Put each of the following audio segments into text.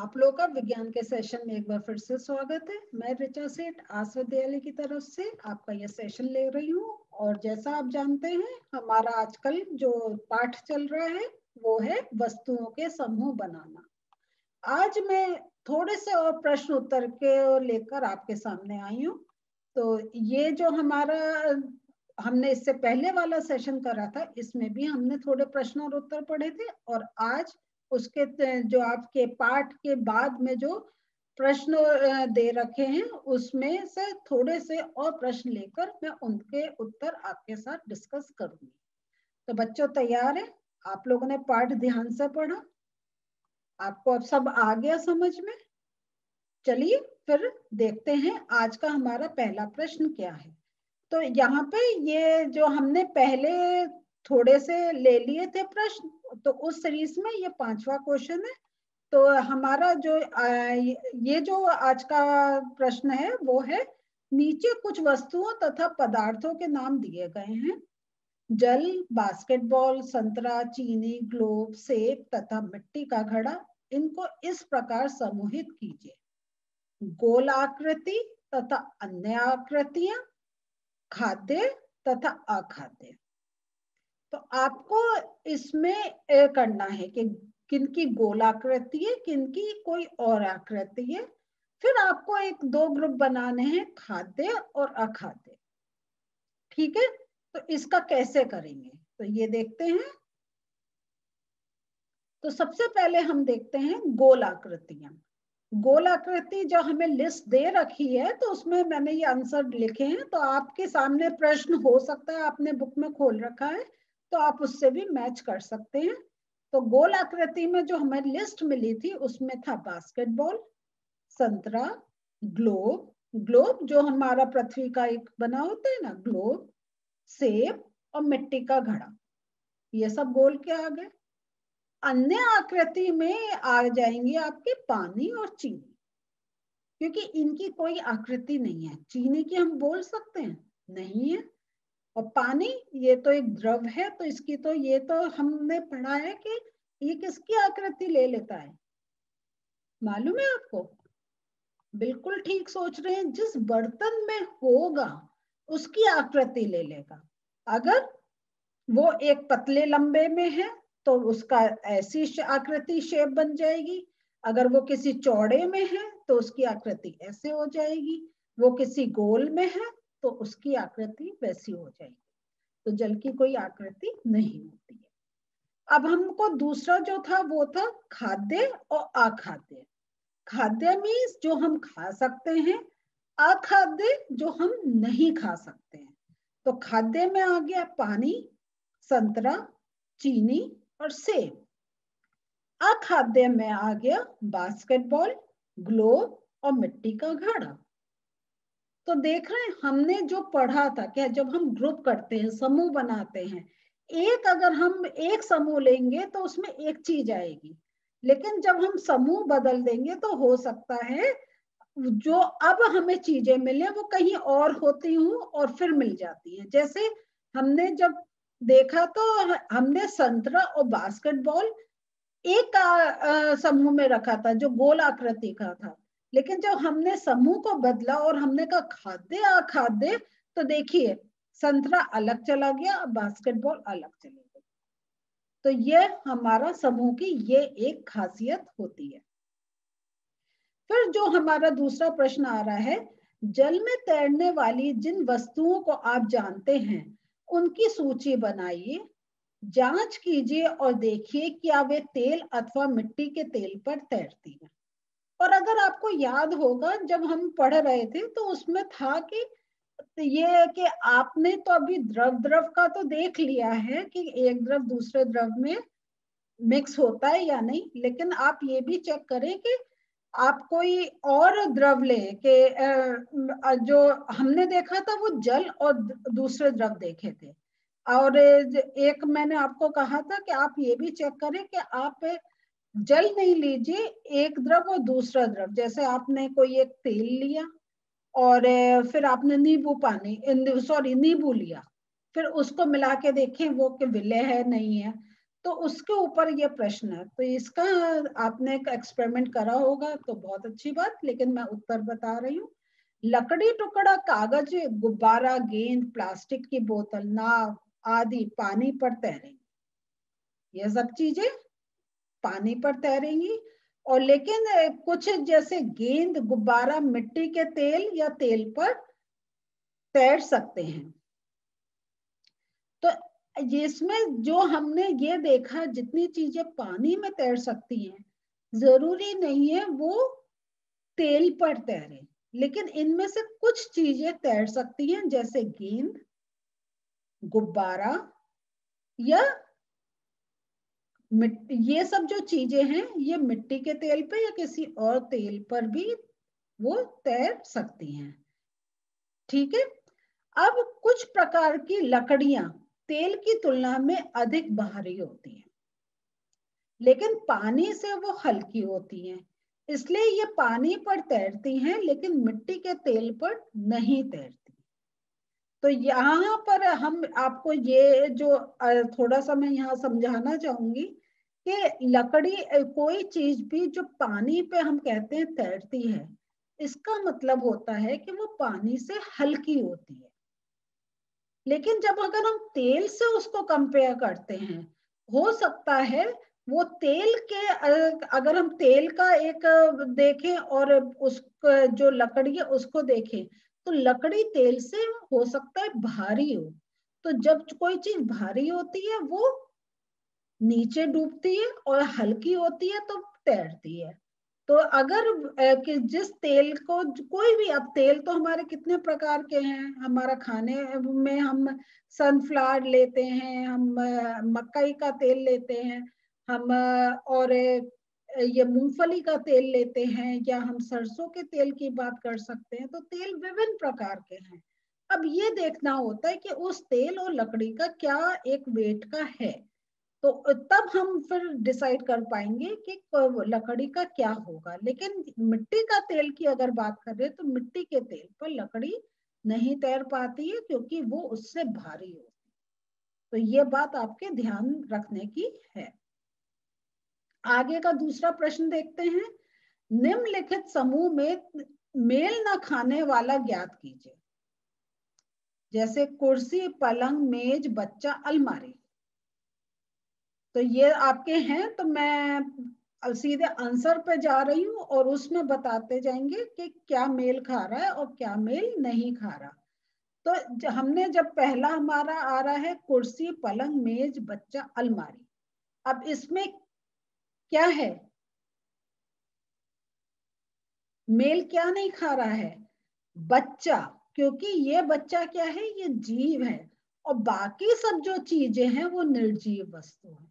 आप लोगों का विज्ञान के सेशन में एक बार फिर से स्वागत है। मैं ऋचा सेठ आस विद्यालय की तरफ से आपका यह सेशन ले रही हूँ। और जैसा आप जानते हैं, हमारा आजकल जो पाठ चल रहा है वो है वस्तुओं के समूह बनाना। आज मैं थोड़े से और प्रश्न उत्तर के लेकर आपके सामने आई हूँ। तो ये जो हमारा हमने इससे पहले वाला सेशन करा था, इसमें भी हमने थोड़े प्रश्न और उत्तर पढ़े थे। और आज उसके जो आपके पाठ के बाद में जो प्रश्न दे रखे हैं, उसमें से थोड़े से और प्रश्न लेकर मैं उनके उत्तर आपके साथ डिस्कस करूंगी। तो बच्चों तैयार है? आप लोगों ने पाठ ध्यान से पढ़ा? आपको अब सब आ गया समझ में? चलिए फिर देखते हैं आज का हमारा पहला प्रश्न क्या है। तो यहाँ पे ये जो हमने पहले थोड़े से ले लिए थे प्रश्न, तो उस सीरीज में ये 5वां क्वेश्चन है। तो हमारा जो ये जो आज का प्रश्न है वो है, नीचे कुछ वस्तुओं तथा पदार्थों के नाम दिए गए हैं। जल, बास्केटबॉल, संतरा, चीनी, ग्लोब, सेब तथा मिट्टी का घड़ा। इनको इस प्रकार समूहित कीजिए: गोल आकृति तथा अन्य आकृतियां, खाद्य तथा अखाद्य। तो आपको इसमें करना है कि किनकी गोल आकृति है, किनकी कोई और आकृति है। फिर आपको एक दो ग्रुप बनाने हैं, खाद्य और अखाद्य। ठीक है, तो इसका कैसे करेंगे तो ये देखते हैं। तो सबसे पहले हम देखते हैं गोल आकृतियां। गोल आकृति जो हमें लिस्ट दे रखी है, तो उसमें मैंने ये आंसर लिखे हैं। तो आपके सामने प्रश्न हो सकता है, आपने बुक में खोल रखा है तो आप उससे भी मैच कर सकते हैं। तो गोल आकृति में जो हमें लिस्ट मिली थी उसमें था बास्केटबॉल, संतरा, ग्लोब, ग्लोब जो हमारा पृथ्वी का एक बना होता है ना, ग्लोब, सेब और मिट्टी का घड़ा। ये सब गोल के आ गए। अन्य आकृति में आ जाएंगे आपके पानी और चीनी, क्योंकि इनकी कोई आकृति नहीं है। चीनी की हम बोल सकते हैं? नहीं है। और पानी ये तो एक द्रव है, तो इसकी तो ये तो हमने पढ़ा है कि ये किसकी आकृति ले लेता है, मालूम है आपको? बिल्कुल ठीक सोच रहे हैं, जिस बर्तन में होगा उसकी आकृति ले लेगा। अगर वो एक पतले लंबे में है तो उसका ऐसी आकृति शेप बन जाएगी। अगर वो किसी चौड़े में है तो उसकी आकृति ऐसे हो जाएगी। वो किसी गोल में है तो उसकी आकृति वैसी हो जाएगी। तो जल की कोई आकृति नहीं होती है। अब हमको दूसरा जो था वो था खाद्य और अखाद्य। खाद्य मीन्स जो हम खा सकते हैं, अखाद्य जो हम नहीं खा सकते हैं। तो खाद्य में आ गया पानी, संतरा, चीनी और सेब। अखाद्य में आ गया बास्केटबॉल, ग्लोब और मिट्टी का घड़ा। तो देख रहे हैं हमने जो पढ़ा था, क्या जब हम ग्रुप करते हैं, समूह बनाते हैं, एक अगर हम एक समूह लेंगे तो उसमें एक चीज आएगी। लेकिन जब हम समूह बदल देंगे तो हो सकता है जो अब हमें चीजें मिले वो कहीं और होती हूँ और फिर मिल जाती है। जैसे हमने जब देखा तो हमने संतरा और बास्केटबॉल एक समूह में रखा था जो गोल आकृति का था। लेकिन जब हमने समूह को बदला और हमने कहा खाद्य अखाद्य, तो देखिए संतरा अलग चला गया, बास्केटबॉल अलग चली गई। तो ये हमारा समूह की ये एक खासियत होती है। फिर जो हमारा दूसरा प्रश्न आ रहा है, जल में तैरने वाली जिन वस्तुओं को आप जानते हैं उनकी सूची बनाइए। जांच कीजिए और देखिए क्या वे तेल अथवा मिट्टी के तेल पर तैरती हैं। और अगर आपको याद होगा जब हम पढ़ रहे थे तो उसमें था कि ये कि आपने तो अभी द्रव का तो देख लिया है कि एक द्रव दूसरे द्रव में मिक्स होता है या नहीं, लेकिन आप ये भी चेक करें कि आप कोई और द्रव लें कि जो हमने देखा था वो जल और दूसरे द्रव देखे थे। और एक मैंने आपको कहा था कि आप ये भी चेक करें कि आप जल नहीं लीजिए, एक द्रव और दूसरा द्रव। जैसे आपने कोई एक तेल लिया और फिर आपने नींबू लिया, फिर उसको मिला के देखें वो कि विलय है नहीं है। तो उसके ऊपर ये प्रश्न है। तो इसका आपने एक एक्सपेरिमेंट करा होगा तो बहुत अच्छी बात, लेकिन मैं उत्तर बता रही हूँ। लकड़ी, टुकड़ा, कागज, गुब्बारा, गेंद, प्लास्टिक की बोतल, नाव आदि पानी पर तैरेंगी। ये सब चीजें पानी पर तैरेंगी। और लेकिन कुछ जैसे गेंद, गुब्बारा मिट्टी के तेल या तेल पर तैर सकते हैं। तो इसमें जो हमने ये देखा, जितनी चीजें पानी में तैर सकती हैं, जरूरी नहीं है वो तेल पर तैरे, लेकिन इनमें से कुछ चीजें तैर सकती हैं, जैसे गेंद, गुब्बारा या ये सब जो चीजें हैं ये मिट्टी के तेल पे या किसी और तेल पर भी वो तैर सकती हैं। ठीक है। अब कुछ प्रकार की लकड़ियां तेल की तुलना में अधिक भारी होती हैं, लेकिन पानी से वो हल्की होती हैं, इसलिए ये पानी पर तैरती हैं लेकिन मिट्टी के तेल पर नहीं तैरती। तो यहाँ पर हम आपको ये जो थोड़ा सा मैं यहाँ समझाना चाहूंगी कि लकड़ी कोई चीज भी जो पानी पे हम कहते हैं तैरती है, इसका मतलब होता है कि वो पानी से हल्की होती है। लेकिन जब अगर हम तेल से उसको कंपेयर करते हैं, हो सकता है वो तेल के अगर हम तेल का एक देखें और उस जो लकड़ी है उसको देखें, तो लकड़ी तेल से हो सकता है भारी हो। तो जब कोई चीज भारी होती है वो नीचे डूबती है और हल्की होती है तो तैरती है। तो अगर कि जिस तेल को कोई भी, अब तेल तो हमारे कितने प्रकार के हैं, हमारा खाने में हम सनफ्लावर लेते हैं, हम मकई का तेल लेते हैं, हम और ये मूंगफली का तेल लेते हैं, या हम सरसों के तेल की बात कर सकते हैं। तो तेल विभिन्न प्रकार के हैं। अब ये देखना होता है कि उस तेल और लकड़ी का क्या एक वेट का है, तो तब हम फिर डिसाइड कर पाएंगे कि लकड़ी का क्या होगा। लेकिन मिट्टी का तेल की अगर बात कर रहे हैं तो मिट्टी के तेल पर लकड़ी नहीं तैर पाती है क्योंकि वो उससे भारी होती है। तो ये बात आपके ध्यान रखने की है। आगे का दूसरा प्रश्न देखते हैं। निम्नलिखित समूह में मेल न खाने वाला ज्ञात कीजिए, जैसे कुर्सी, पलंग, मेज, बच्चा, अलमारी। तो ये आपके हैं, तो मैं सीधे आंसर पे जा रही हूँ और उसमें बताते जाएंगे कि क्या मेल खा रहा है और क्या मेल नहीं खा रहा। तो हमने जब पहला हमारा आ रहा है कुर्सी, पलंग, मेज, बच्चा, अलमारी। अब इसमें क्या है, मेल क्या नहीं खा रहा है, बच्चा, क्योंकि ये बच्चा क्या है, ये जीव है, और बाकी सब जो चीजें हैं वो निर्जीव वस्तु है।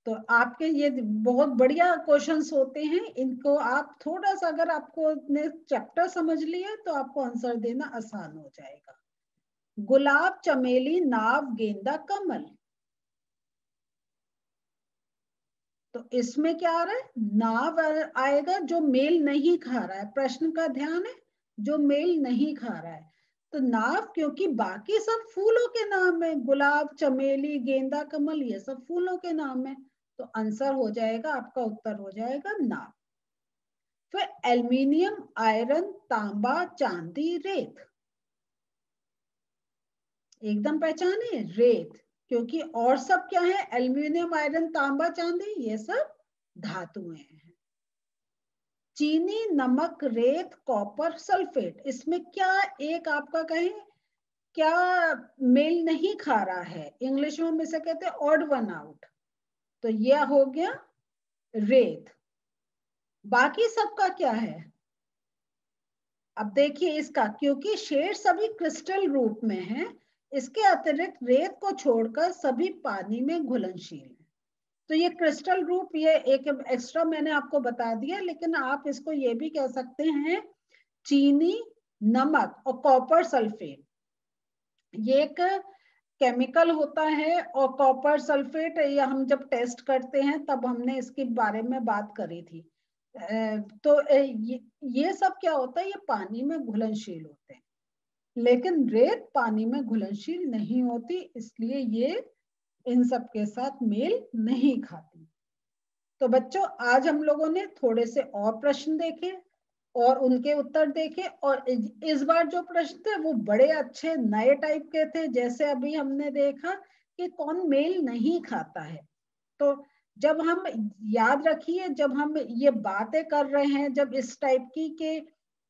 तो आपके ये बहुत बढ़िया क्वेश्चंस होते हैं, इनको आप थोड़ा सा अगर आपको ने चैप्टर समझ लिया तो आपको आंसर देना आसान हो जाएगा। गुलाब, चमेली, नाव, गेंदा, कमल। तो इसमें क्या आ रहा है, नाव आएगा जो मेल नहीं खा रहा है। प्रश्न का ध्यान है, जो मेल नहीं खा रहा है। तो नाव, क्योंकि बाकी सब फूलों के नाम है, गुलाब, चमेली, गेंदा, कमल, ये सब फूलों के नाम है। तो आंसर हो जाएगा, आपका उत्तर हो जाएगा नाव। फिर एल्युमिनियम, आयरन, तांबा, चांदी, रेत। एकदम पहचाने, रेत, क्योंकि और सब क्या है, एल्युमिनियम, आयरन, तांबा, चांदी, ये सब धातुएं हैं। चीनी, नमक, रेत, कॉपर, सल्फेट। इसमें क्या एक आपका कहें क्या मेल नहीं खा रहा है, इंग्लिश में हम इसे कहते हैं ऑड वन आउट। तो यह हो गया रेत। बाकी सबका क्या है, अब देखिए इसका, क्योंकि शेड सभी क्रिस्टल रूप में है, इसके अतिरिक्त रेत को छोड़कर सभी पानी में घुलनशील है। तो ये क्रिस्टल रूप, ये एक एक्स्ट्रा मैंने आपको बता दिया, लेकिन आप इसको ये भी कह सकते हैं चीनी, नमक और कॉपर सल्फेट। ये एक केमिकल होता है, और कॉपर सल्फेट ये हम जब टेस्ट करते हैं तब हमने इसके बारे में बात करी थी। तो ये सब क्या होता है, ये पानी में घुलनशील होते हैं, लेकिन रेत पानी में घुलनशील नहीं होती, इसलिए ये इन सब के साथ मेल नहीं खाती। तो बच्चों आज हम लोगों ने थोड़े से और प्रश्न देखे और उनके उत्तर देखे, और इस बार जो प्रश्न थे वो बड़े अच्छे नए टाइप के थे। जैसे अभी हमने देखा कि कौन मेल नहीं खाता है। तो जब हम, याद रखिए, जब हम ये बातें कर रहे हैं, जब इस टाइप की के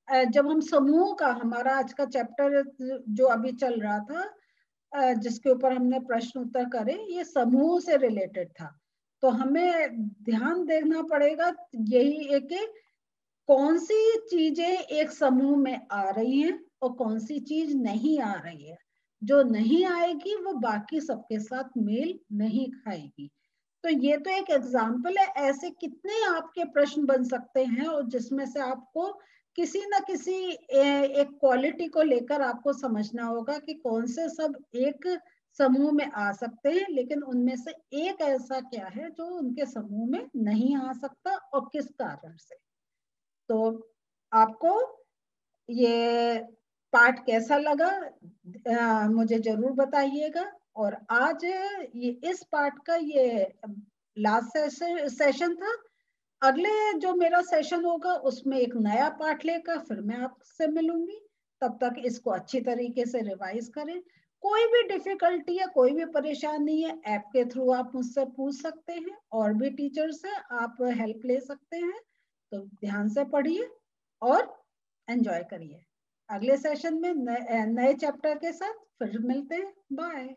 जब हम समूह का, हमारा आज का चैप्टर जो अभी चल रहा था, जिसके ऊपर हमने प्रश्न उत्तर करे, ये समूह से रिलेटेड था। तो हमें ध्यान देना पड़ेगा यही है कि कौन सी चीजें एक समूह में आ रही हैं और कौन सी चीज नहीं आ रही है। जो नहीं आएगी वो बाकी सबके साथ मेल नहीं खाएगी। तो ये तो एक एग्जाम्पल है, ऐसे कितने आपके प्रश्न बन सकते हैं और जिसमें से आपको किसी न किसी एक क्वालिटी को लेकर आपको समझना होगा कि कौन से सब एक समूह में आ सकते हैं, लेकिन उनमें से एक ऐसा क्या है जो उनके समूह में नहीं आ सकता और किस कारण से। तो आपको ये पाठ कैसा लगा मुझे जरूर बताइएगा। और आज ये इस पाठ का ये लास्ट सेशन था। अगले जो मेरा सेशन होगा उसमें एक नया पाठ लेकर फिर मैं आपसे मिलूंगी। तब तक इसको अच्छी तरीके से रिवाइज करें। कोई भी डिफिकल्टी या कोई भी परेशानी है, ऐप के थ्रू आप मुझसे पूछ सकते हैं, और भी टीचर से आप हेल्प ले सकते हैं। तो ध्यान से पढ़िए और एंजॉय करिए। अगले सेशन में नए चैप्टर के साथ फिर मिलते हैं। बाय।